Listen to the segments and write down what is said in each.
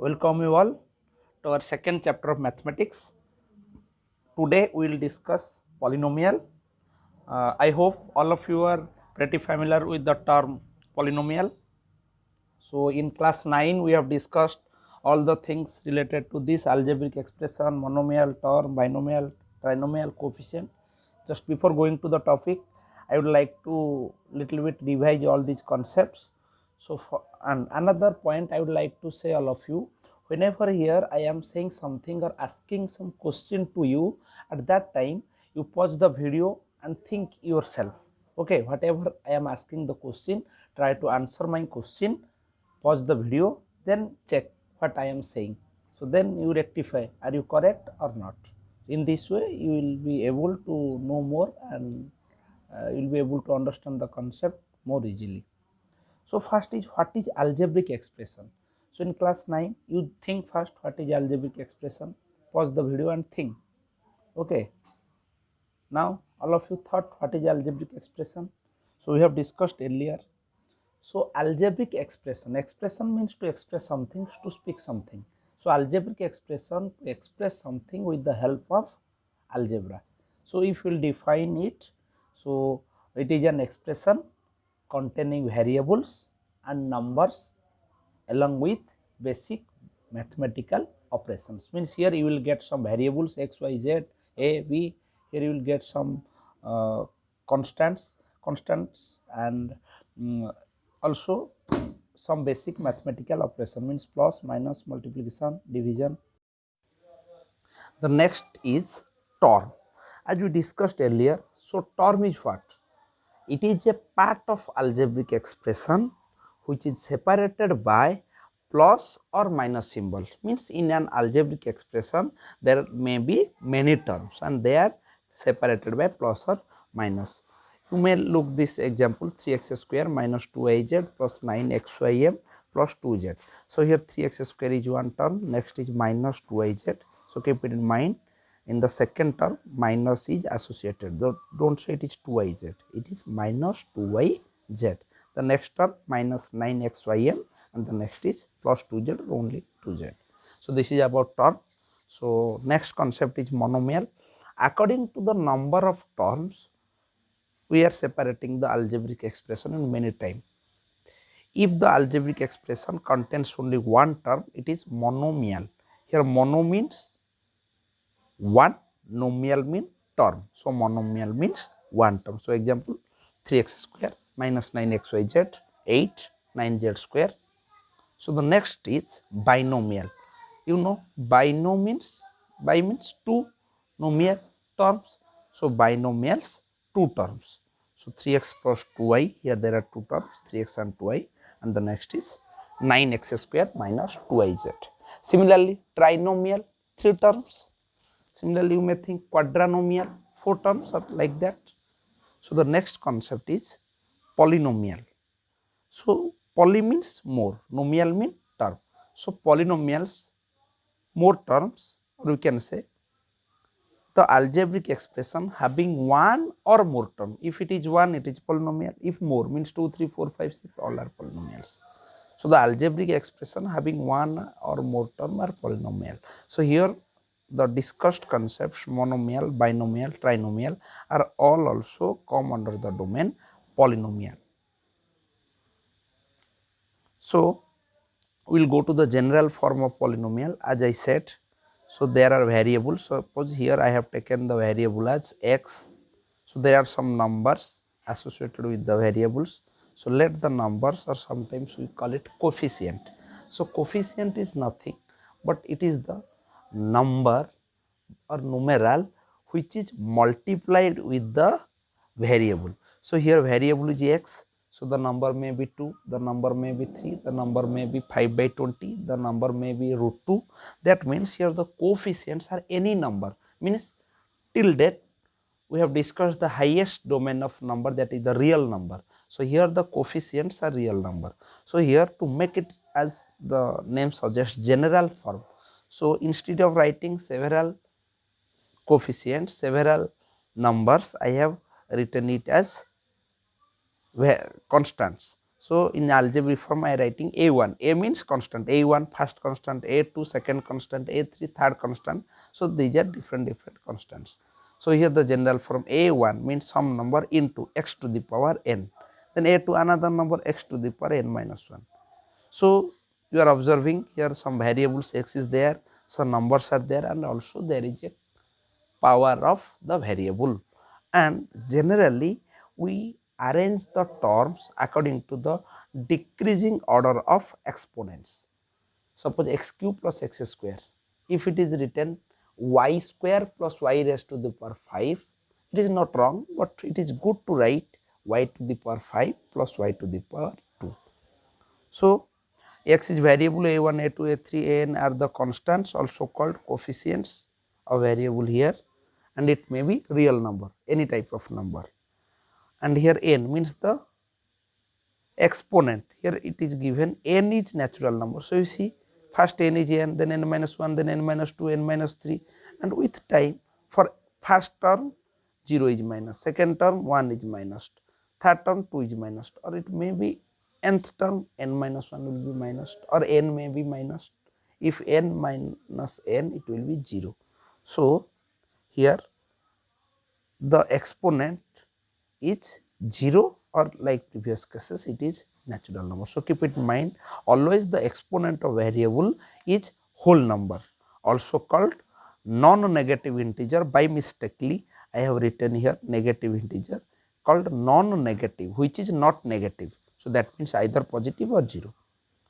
Welcome you all to our second chapter of mathematics. Today we will discuss polynomial. I hope all of you are pretty familiar with the term polynomial. So in class 9 we have discussed all the things related to this algebraic expression, monomial, term, binomial, trinomial, coefficient. Just before going to the topic, I would like to little bit revise all these concepts. So and another point I would like to say all of you, whenever here I am saying something or asking some question to you, at that time you pause the video and think yourself. Okay, whatever I am asking the question, try to answer my question, pause the video, then check what I am saying. So then you rectify, are you correct or not. In this way you will be able to know more and you will be able to understand the concept more easily. So first is, what is algebraic expression? So in class 9 you think first what is algebraic expression, pause the video and think. Okay, now all of you thought what is algebraic expression. So we have discussed earlier. So algebraic expression means to express something, to speak something. So algebraic expression, to express something with the help of algebra. So if we will define it, so it is an expression containing variables and numbers along with basic mathematical operations. Means here you will get some variables x, y, z, a, b. Here you will get some constants and also some basic mathematical operation, means plus, minus, multiplication, division. The next is term. As we discussed earlier, so term is what? It is a part of algebraic expression which is separated by plus or minus symbol. Means in an algebraic expression there may be many terms and they are separated by plus or minus. You may look this example, 3x square minus 2iz plus 9xym plus 2z. So here 3x square is one term, next is minus 2iz. So keep it in mind. In the second term, minus is associated. Don't say it is 2iz, it is minus 2yz. The next term minus 9xym and the next is plus 2z, only 2z. So this is about term. So next concept is monomial. According to the number of terms, we are separating the algebraic expression in many times. If the algebraic expression contains only one term, it is monomial. Here mono means one, nomial means term. So monomial means one term. So example, 3x square minus 9xyz, 8, 9z square. So the next is binomial. You know, bi means two nomial terms. So binomials, two terms. So 3x plus 2y, here there are two terms, 3x and 2y, and the next is 9x square minus 2yz. Similarly, trinomial, three terms. Similarly, you may think quadrinomial, four terms or like that. So the next concept is polynomial. So poly means more, nomial means term. So polynomials, more terms, or we can say the algebraic expression having one or more term. If it is one, it is polynomial. If more, means 2, 3, 4, 5, 6, all are polynomials. So the algebraic expression having one or more term are polynomial. So here the discussed concepts monomial, binomial, trinomial are all also come under the domain polynomial. So we will go to the general form of polynomial. As I said, so there are variables. Suppose here I have taken the variable as x. So there are some numbers associated with the variables. So let the numbers, or sometimes we call it coefficient. So coefficient is nothing but it is the number or numeral which is multiplied with the variable. So here variable is x. So the number may be 2, the number may be 3, the number may be 5 by 20, the number may be root 2. That means here the coefficients are any number. Means till date we have discussed the highest domain of number, that is the real number. So here the coefficients are real number. So here to make it, as the name suggests, general form. So instead of writing several coefficients, several numbers, I have written it as constants. So in algebraic form I writing a1, a means constant, a1 first constant, a2 second constant, a3 third constant. So these are different constants. So here the general form a1 means some number into x to the power n, then a2 another number x to the power n minus 1. So you are observing here some variables x is there, some numbers are there, and also there is a power of the variable, and generally we arrange the terms according to the decreasing order of exponents. Suppose x cube plus x square, if it is written y square plus y raised to the power 5, it is not wrong, but it is good to write y to the power 5 plus y to the power 2. So x is variable, a1, a2, a3, an are the constants, also called coefficients of variable here, and it may be real number, any type of number. And here n means the exponent, here it is given n is natural number. So you see first n is n, then n minus 1, then n minus 2, n minus 3, and with time for first term 0 is minus, second term 1 is minus, third term 2 is minus, or it may be nth term n minus 1 will be minus, or n may be minus. If n minus n, it will be 0. So here the exponent is 0, or like previous cases it is natural number. So keep it in mind, always the exponent of variable is whole number, also called non-negative integer. By mistakenly I have written here negative integer, called non-negative, which is not negative. So that means either positive or 0.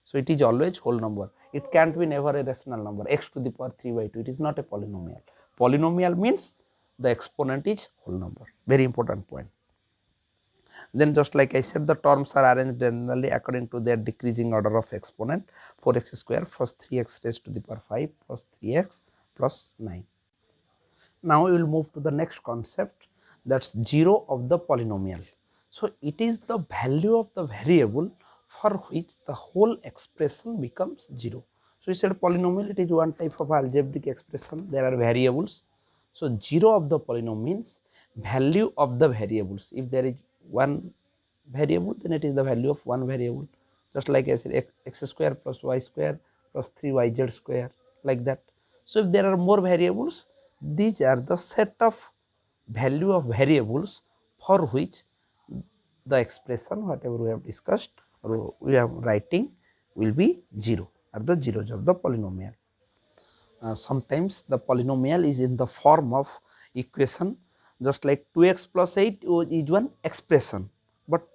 So it is always whole number. It can't be never a rational number, x to the power 3 by 2. It is not a polynomial. Polynomial means the exponent is whole number. Very important point. Then just like I said, the terms are arranged generally according to their decreasing order of exponent. 4x square plus 3x raised to the power 5 plus 3x plus 9. Now we will move to the next concept, that's 0 of the polynomial. So it is the value of the variable for which the whole expression becomes 0. So we said polynomial, it is one type of algebraic expression, there are variables. So 0 of the polynomial means value of the variables. If there is one variable, then it is the value of one variable, just like I said x square plus y square plus 3yz square, like that. So if there are more variables, these are the set of value of variables for which the expression whatever we have discussed or we are writing will be 0, are the zeros of the polynomial. Sometimes the polynomial is in the form of equation, just like 2x plus 8 is one expression, but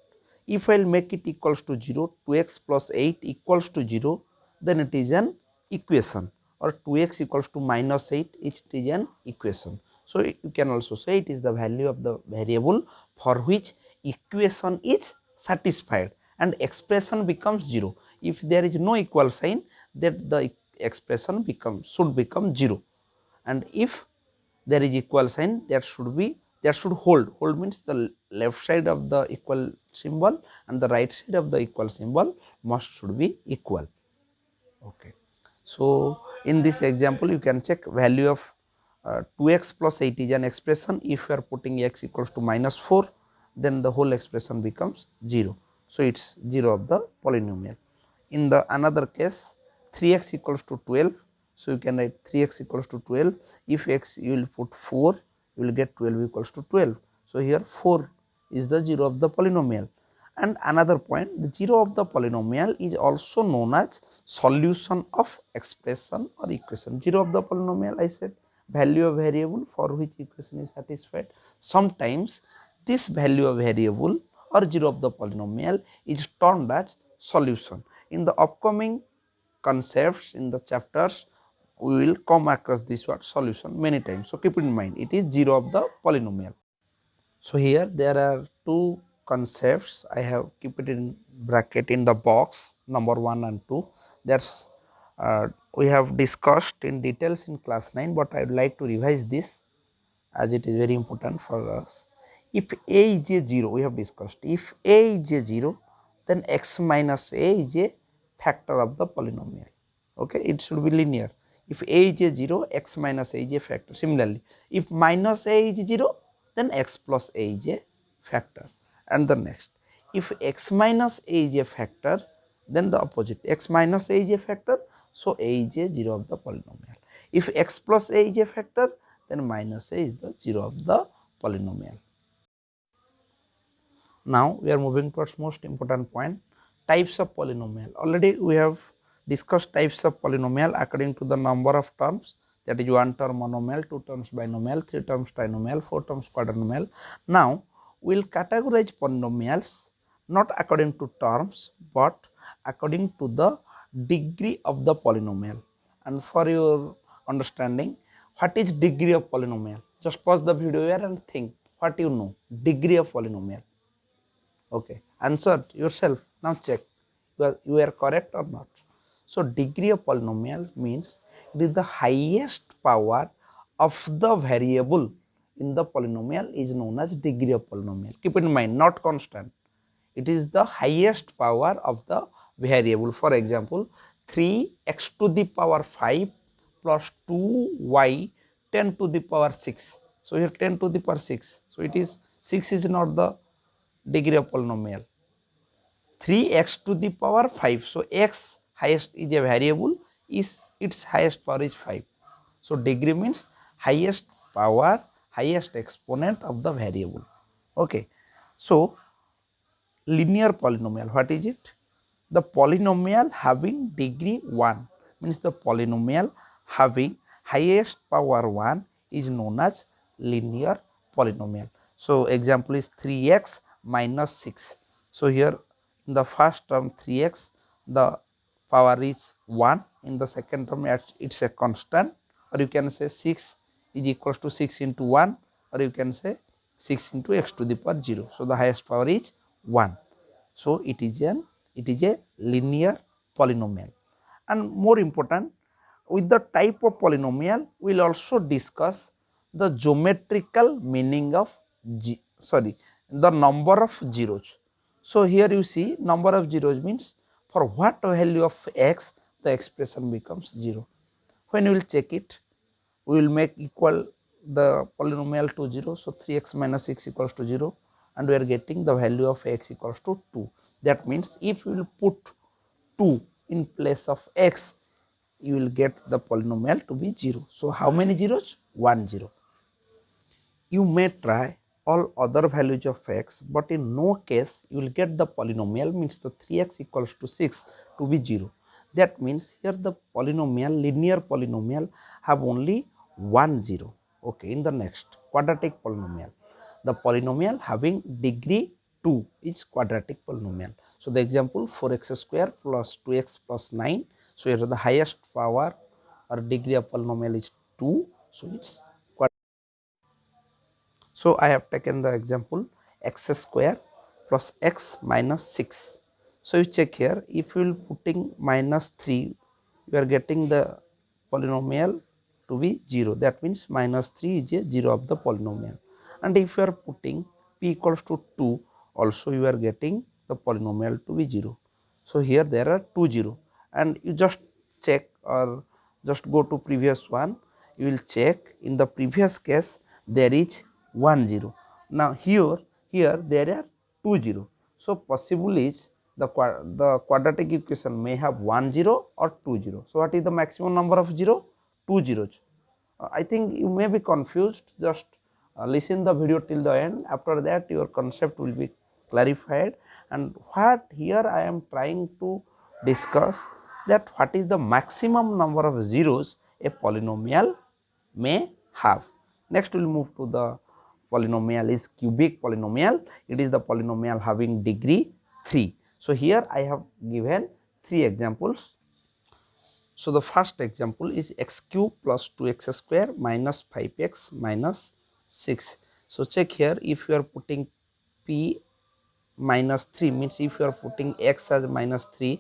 if I will make it equals to 0, 2x plus 8 equals to 0, then it is an equation, or 2x equals to minus 8, it is an equation. So you can also say it is the value of the variable for which equation is satisfied and expression becomes 0. If there is no equal sign, that the expression should become 0, and if there is equal sign, that should hold. Hold means the left side of the equal symbol and the right side of the equal symbol should be equal. Okay. So in this example you can check value of 2x plus 8 is an expression. If you are putting x equals to minus 4, then the whole expression becomes 0. So it is 0 of the polynomial. In the another case, 3x equals to 12. So you can write 3x equals to 12. If x you will put 4, you will get 12 equals to 12. So here 4 is the 0 of the polynomial. And another point, the 0 of the polynomial is also known as solution of expression or equation. 0 of the polynomial, I said, value of variable for which equation is satisfied. Sometimes this value of variable or 0 of the polynomial is termed as solution. In the upcoming concepts, in the chapters, we will come across this word solution many times. So keep in mind, it is 0 of the polynomial. So here there are two concepts, I have keep it in bracket in the box, number 1 and 2. That's we have discussed in details in class 9, but I would like to revise this as it is very important for us. If a is a 0, we have discussed, if a is a 0, then x minus a is a factor of the polynomial. Okay, it should be linear. If a is a 0, x minus a is a factor. Similarly, if minus a is 0, then x plus a is a factor. And the next, if x minus a is a factor, then the opposite, x minus a is a factor, so a is a 0 of the polynomial. If x plus a is a factor, then minus a is the 0 of the polynomial. Now we are moving towards most important point, types of polynomial. Already we have discussed types of polynomial according to the number of terms, that is 1 term monomial, 2 terms binomial, 3 terms trinomial, 4 terms quadrinomial. Now we will categorize polynomials not according to terms but according to the degree of the polynomial. And for your understanding, what is degree of polynomial? Just pause the video here and think what you know, degree of polynomial. Okay, answer yourself. Now check you are correct or not. So degree of polynomial means it is the highest power of the variable in the polynomial is known as degree of polynomial. Keep in mind, not constant. It is the highest power of the variable. For example, 3x to the power 5 plus 2y 10 to the power 6. So here 10 to the power 6. So it is 6 is not the degree of polynomial. 3x to the power 5. So x highest is a variable, is its highest power is 5. So degree means highest power, highest exponent of the variable. Okay. So linear polynomial, what is it? The polynomial having degree 1 means the polynomial having highest power 1 is known as linear polynomial. So example is 3x minus 6. So here in the first term 3x, the power is 1, in the second term it's a constant, or you can say 6 is equals to 6 into 1, or you can say 6 into x to the power 0. So the highest power is 1. So it is a linear polynomial. And more important, with the type of polynomial we will also discuss the geometrical meaning of the number of zeros. So here you see number of zeros means for what value of x the expression becomes 0. When we will check it, we will make equal the polynomial to 0. So 3x minus 6 equals to 0, and we are getting the value of x equals to 2. That means if you will put 2 in place of x, you will get the polynomial to be 0. So how many zeros? 1 0. You may try all other values of x, but in no case you will get the polynomial means the 3x equals to 6 to be 0. That means here the polynomial, linear polynomial have only 1 0. Okay, in the next quadratic polynomial, the polynomial having degree 2 is quadratic polynomial. So the example 4x square plus 2x plus 9. So here the highest power or degree of polynomial is 2. So it's quadratic. So I have taken the example x square plus x minus 6. So you check here, if you will putting minus 3, you are getting the polynomial to be 0. That means minus 3 is a 0 of the polynomial. And if you are putting p equals to 2, also you are getting the polynomial to be 0. So here there are 2 0, and you just check or just go to previous one, you will check in the previous case there is 1 0. Now here there are 2 0. So possible is the quadratic equation may have 1 0 or 2 0. So what is the maximum number of 0? 2 zeros. I think you may be confused, just listen the video till the end. After that your concept will be clarified. And what here I am trying to discuss, that what is the maximum number of zeros a polynomial may have. Next we will move to the polynomial is cubic polynomial. It is the polynomial having degree 3. So here I have given 3 examples. So the first example is x cube plus 2x square minus 5x minus 6. So check here, if you are putting p minus 3 means if you are putting x as minus 3,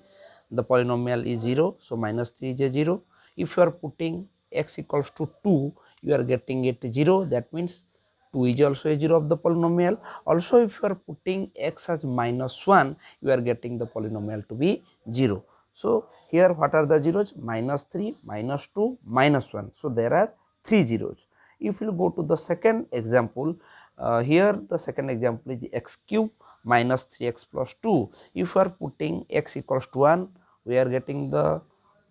the polynomial is 0. So minus 3 is a 0. If you are putting x equals to 2, you are getting it 0. That means 2 is also a 0 of the polynomial. Also if you are putting x as minus 1, you are getting the polynomial to be 0. So here what are the zeros? Minus 3, minus 2, minus 1. So there are 3 zeros. If you go to the second example, here the second example is x cube minus 3x plus 2. If we are putting x equals to 1, we are getting the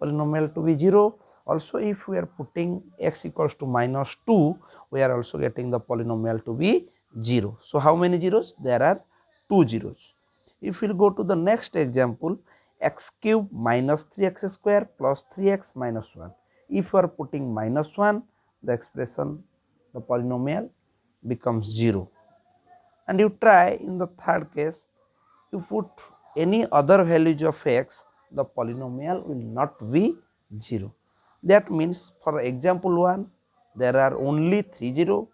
polynomial to be 0. Also, if we are putting x equals to minus 2, we are also getting the polynomial to be 0. So, how many zeros? There are 2 zeros. If we will go to the next example, x cube minus 3x square plus 3x minus 1. If you are putting minus 1, the expression, the polynomial becomes 0. And you try in the third case, you put any other values of x, the polynomial will not be 0. That means for example 1, there are only 3 zeros.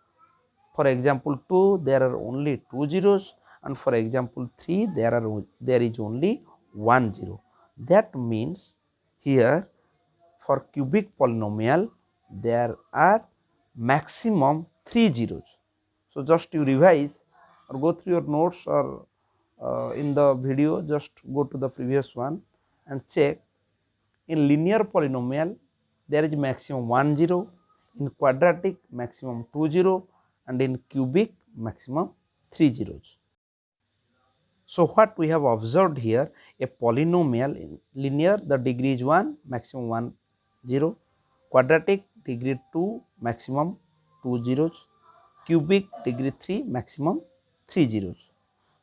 For example 2, there are only 2 zeros, and for example 3, there is only 1 zero. That means here for cubic polynomial there are maximum 3 zeros. So, just you revise or go through your notes or in the video, just go to the previous one and check. In linear polynomial there is maximum 1 zero, in quadratic maximum 2 zero, and in cubic maximum 3 zeros. So, what we have observed here, a polynomial in linear the degree is 1, maximum 1 0, quadratic degree 2, maximum 2 zeros, cubic degree 3, maximum 3 zeros.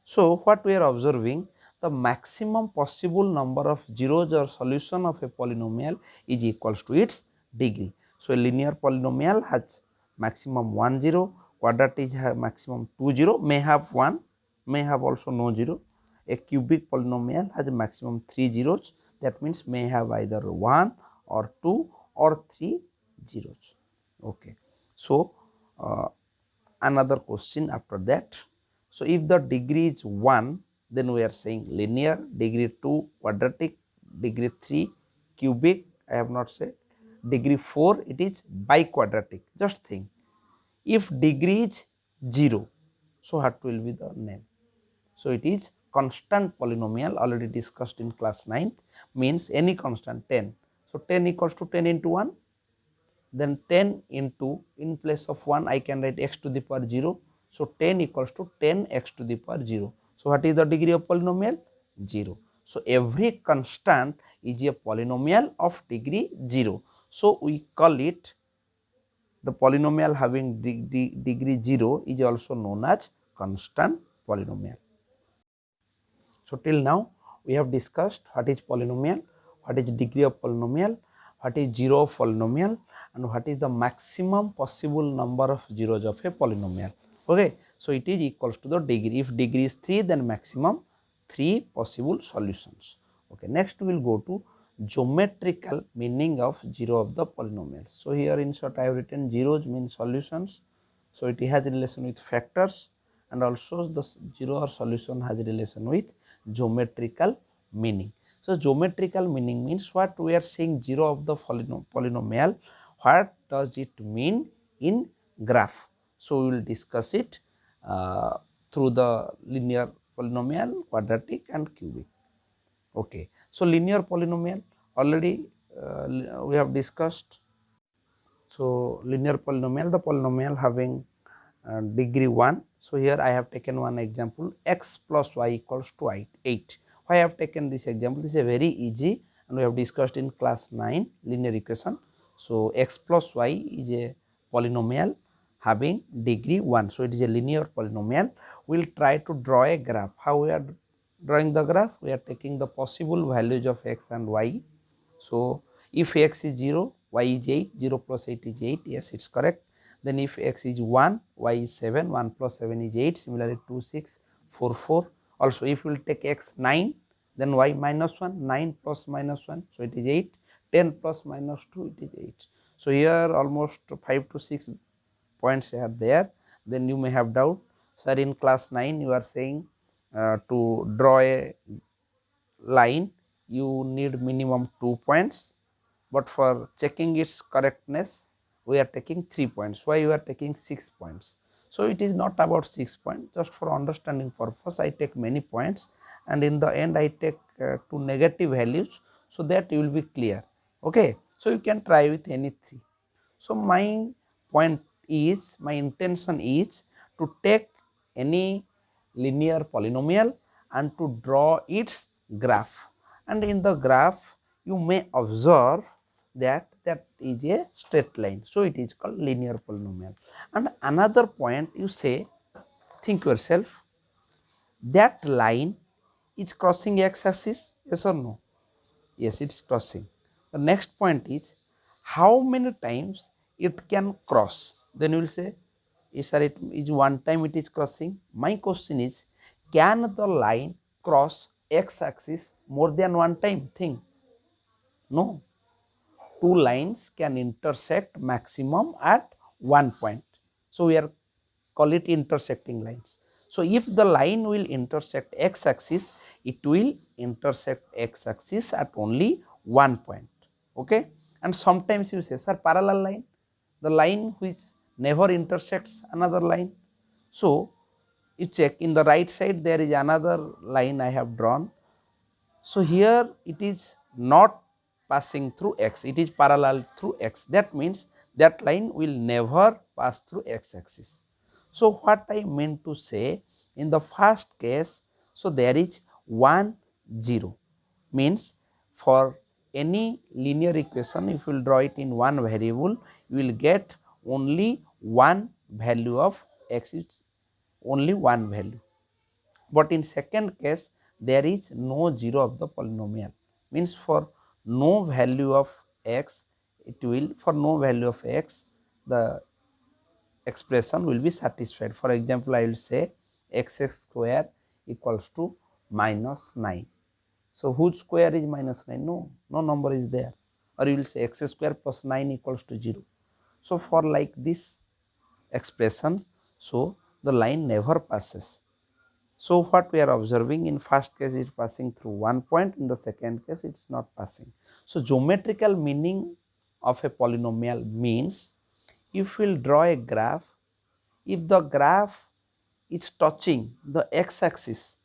So, what we are observing, the maximum possible number of zeros or solution of a polynomial is equals to its degree. So, a linear polynomial has maximum 1 0, quadratic has maximum 2 0, may have 1, may have also no 0. A cubic polynomial has maximum 3 zeros, that means may have either 1 or 2 or 3 zeros. Okay. So, another question after that. So, if the degree is 1, then we are saying linear, degree 2 quadratic, degree 3 cubic, I have not said, degree 4 it is biquadratic. Just think, if degree is 0, so what will be the name? So, it is constant polynomial, already discussed in class 9th, means any constant 10. So, 10 equals to 10 into 1, then 10 into, in place of 1 I can write x to the power 0. So, 10 equals to 10 x to the power 0. So, what is the degree of polynomial? 0. So, every constant is a polynomial of degree 0. So, we call it the polynomial having degree 0 is also known as constant polynomial. So, till now we have discussed what is polynomial, what is degree of polynomial, what is 0 of polynomial, and what is the maximum possible number of zeros of a polynomial. Okay. So, it is equals to the degree. If degree is 3, then maximum 3 possible solutions. Okay. Next we will go to geometrical meaning of 0 of the polynomial. So, here in short I have written zeros means solutions. So, it has relation with factors, and also the 0 or solution has relation with geometrical meaning. So, geometrical meaning means what we are saying 0 of the polynomial, what does it mean in graph. So, we will discuss it through the linear polynomial, quadratic and cubic. Okay. So, linear polynomial already we have discussed. So, linear polynomial, the polynomial having degree 1. So, here I have taken one example, x plus y equals to 8. Why I have taken this example? This is a very easy and we have discussed in class 9 linear equation. So, x plus y is a polynomial having degree 1. So, it is a linear polynomial. We will try to draw a graph. How we are drawing the graph? We are taking the possible values of x and y. So, if x is 0, y is 8, 0 plus 8 is 8, yes, it is correct. Then if x is 1, y is 7, 1 plus 7 is 8, similarly 2, 6, 4, 4. Also, if we will take x 9, then y minus 1, 9 plus minus 1, so it is 8, 10 plus minus 2, it is 8. So, here almost 5 to 6 points are there. Then you may have doubt, sir, in class 9 you are saying to draw a line you need minimum 2 points, but for checking its correctness we are taking 3 points. Why you are taking 6 points? So, it is not about 6 points, just for understanding purpose I take many points, and in the end I take 2 negative values, so that you will be clear. Okay. So, you can try with any 3. So, my point is, my intention is to take any linear polynomial and to draw its graph, and in the graph you may observe that is a straight line. So, it is called linear polynomial. And another point you say, think yourself, that line is crossing x axis, yes or no? Yes, it is crossing. The next point is how many times it can cross. Then you will say, yes sir, it is one time it is crossing. My question is, can the line cross x axis more than one time? Think. No. Two lines can intersect maximum at one point. So, we are call it intersecting lines. So, if the line will intersect x axis, it will intersect x axis at only one point. Okay? And sometimes you say, sir, parallel line, the line which never intersects another line. So, you check in the right side, there is another line I have drawn. So, here it is not passing through x, it is parallel through x. That means that line will never pass through x axis. So, what I meant to say, in the first case, so there is 1 0, means for any linear equation, if you will draw it in one variable, you will get only one value of x, is only one value. But in second case, there is no 0 of the polynomial, means for no value of x, it will, for no value of x, the expression will be satisfied. For example, I will say x square equals to minus 9. So, whose square is minus 9? No, no number is there. Or you will say x square plus 9 equals to 0. So, for like this expression, so the line never passes. So, what we are observing, in first case it is passing through one point, in the second case it is not passing. So, geometrical meaning of a polynomial means, if we will draw a graph, if the graph is touching the x axis,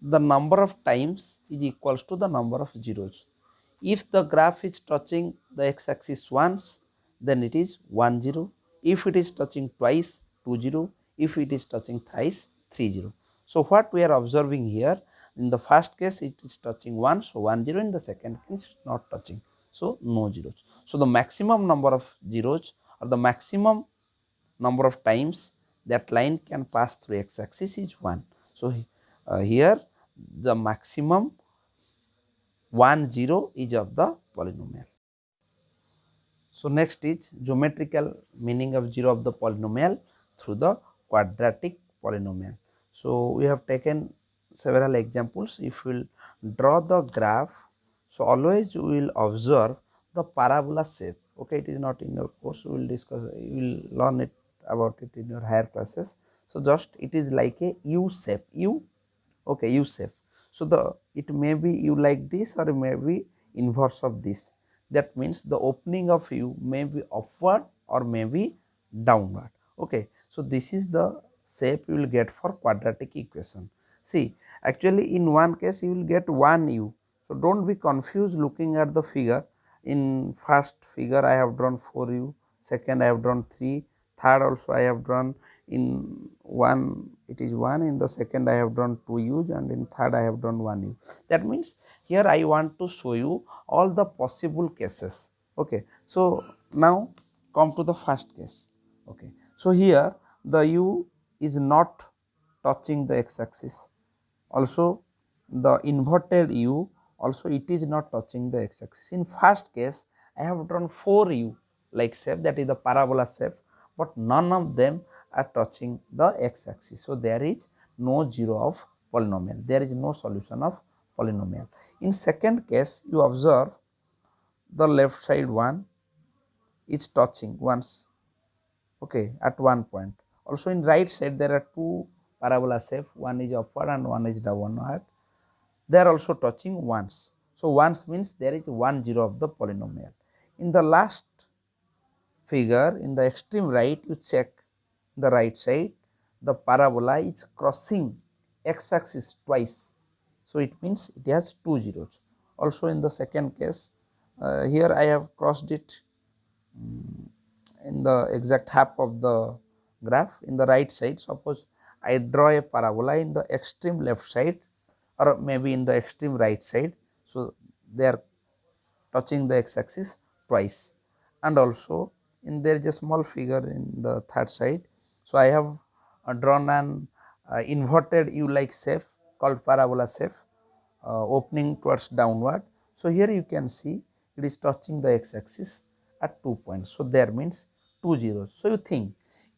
the number of times is equals to the number of zeros. If the graph is touching the x axis once, then it is 1 0. If it is touching twice, 2 0. If it is touching thrice, 3 0. So, what we are observing here, in the first case it is touching once, so 1 0, in the second case not touching, so no zeros. So, the maximum number of zeros, or the maximum number of times that line can pass through x axis is 1. So, here the maximum 1 0 is of the polynomial. So, next is geometrical meaning of 0 of the polynomial through the quadratic polynomial. So, we have taken several examples. If we will draw the graph, so always we will observe the parabola shape. Okay, it is not in your course, we will discuss, you will learn it about it in your higher classes. So, just it is like a U shape, U, okay, U shape. So, the it may be U like this, or it may be inverse of this. That means the opening of U may be upward or may be downward. Okay. So, this is the shape you will get for quadratic equation. See, actually in one case you will get one U. So, do not be confused looking at the figure. In first figure I have drawn 4U, second I have drawn 3, third also I have drawn, in one it is 1, in the second I have drawn 2 U's, and in third I have drawn 1 U. That means here I want to show you all the possible cases. Okay. So, now come to the first case. Okay. So, here the U is not touching the x axis, also the inverted U also it is not touching the x axis. In first case I have drawn 4U like shape, that is the parabola shape, but none of them are touching the x axis. So, there is no 0 of polynomial, there is no solution of polynomial. In second case you observe the left side one is touching once, okay, at one point. Also in right side there are two parabola shape, one is upward and one is downward, they are also touching once. So, once means there is 1 0 of the polynomial. In the last figure, in the extreme right, you check the right side, the parabola is crossing x axis twice. So, it means it has 2 zeros. Also in the second case, here I have crossed it in the exact half of the graph in the right side. Suppose I draw a parabola in the extreme left side or maybe in the extreme right side. So, they are touching the x axis twice, and also in there is a small figure in the third side. So, I have drawn an inverted U like shape called parabola shape opening towards downward. So, here you can see it is touching the x axis at 2 points. So, there means 2 zeros. So, you think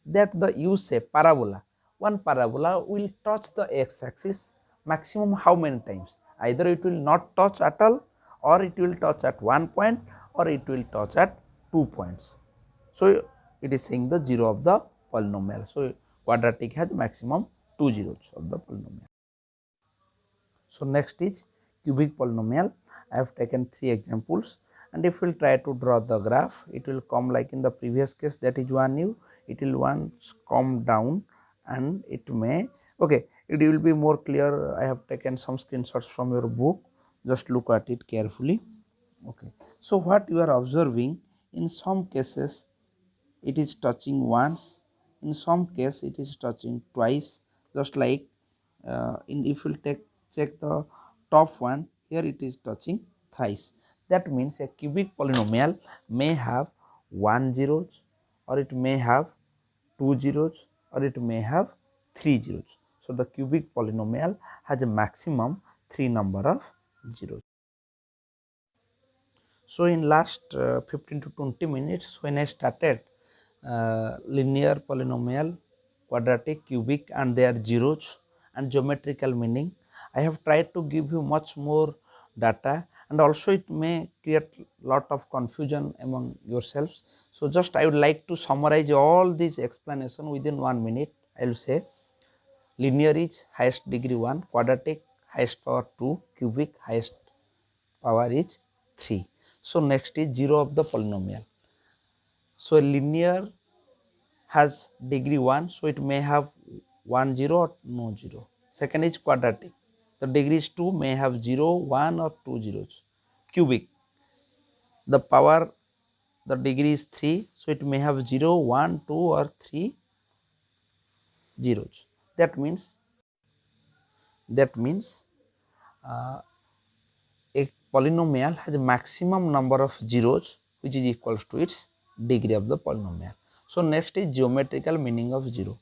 that the U shape parabola, one parabola will touch the x axis maximum how many times? Either it will not touch at all, or it will touch at 1 point, or it will touch at 2 points. So, it is saying the 0 of the polynomial. So, quadratic has maximum 2 zeros of the polynomial. So, next is cubic polynomial. I have taken 3 examples, and if we will try to draw the graph, it will come like in the previous case, that is 1 u, it will once come down, and it may, okay, it will be more clear. I have taken some screenshots from your book, just look at it carefully. Okay. So, what you are observing, in some cases it is touching once, in some case it is touching twice, just like in if you check the top one, here it is touching thrice. That means a cubic polynomial may have 1 zeros, or it may have 2 zeros, or it may have 3 zeros. So, the cubic polynomial has a maximum 3 number of zeros. So, in last 15 to 20 minutes, when I started linear, polynomial, quadratic, cubic and their zeros and geometrical meaning, I have tried to give you much more data, and also it may create lot of confusion among yourselves. So, just I would like to summarize all these explanation within 1 minute. I will say linear is highest degree 1, quadratic highest power 2, cubic highest power is 3. So, next is 0 of the polynomial. So, a linear has degree 1, so it may have 1 0 or no 0. Second is quadratic, the degree is 2, may have 0, 1 or 2 zeros. Cubic, the power, the degree is 3, so it may have 0, 1, 2 or 3 zeros. That means a polynomial has a maximum number of zeros which is equals to its degree of the polynomial. So, next is geometrical meaning of 0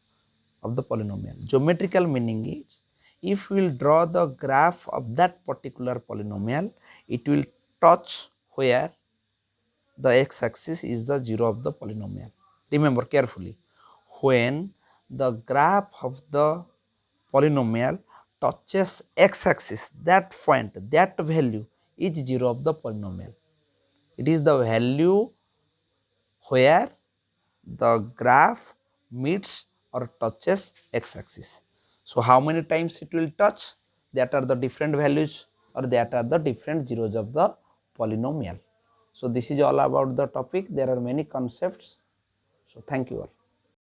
of the polynomial. Geometrical meaning is, if we will draw the graph of that particular polynomial, it will touch where the x axis is the 0 of the polynomial. Remember carefully, when the graph of the polynomial touches x axis, that point, that value is 0 of the polynomial. It is the value where the graph meets or touches x axis. So, how many times it will touch, that are the different values, or that are the different zeros of the polynomial. So, this is all about the topic. There are many concepts. So, thank you all.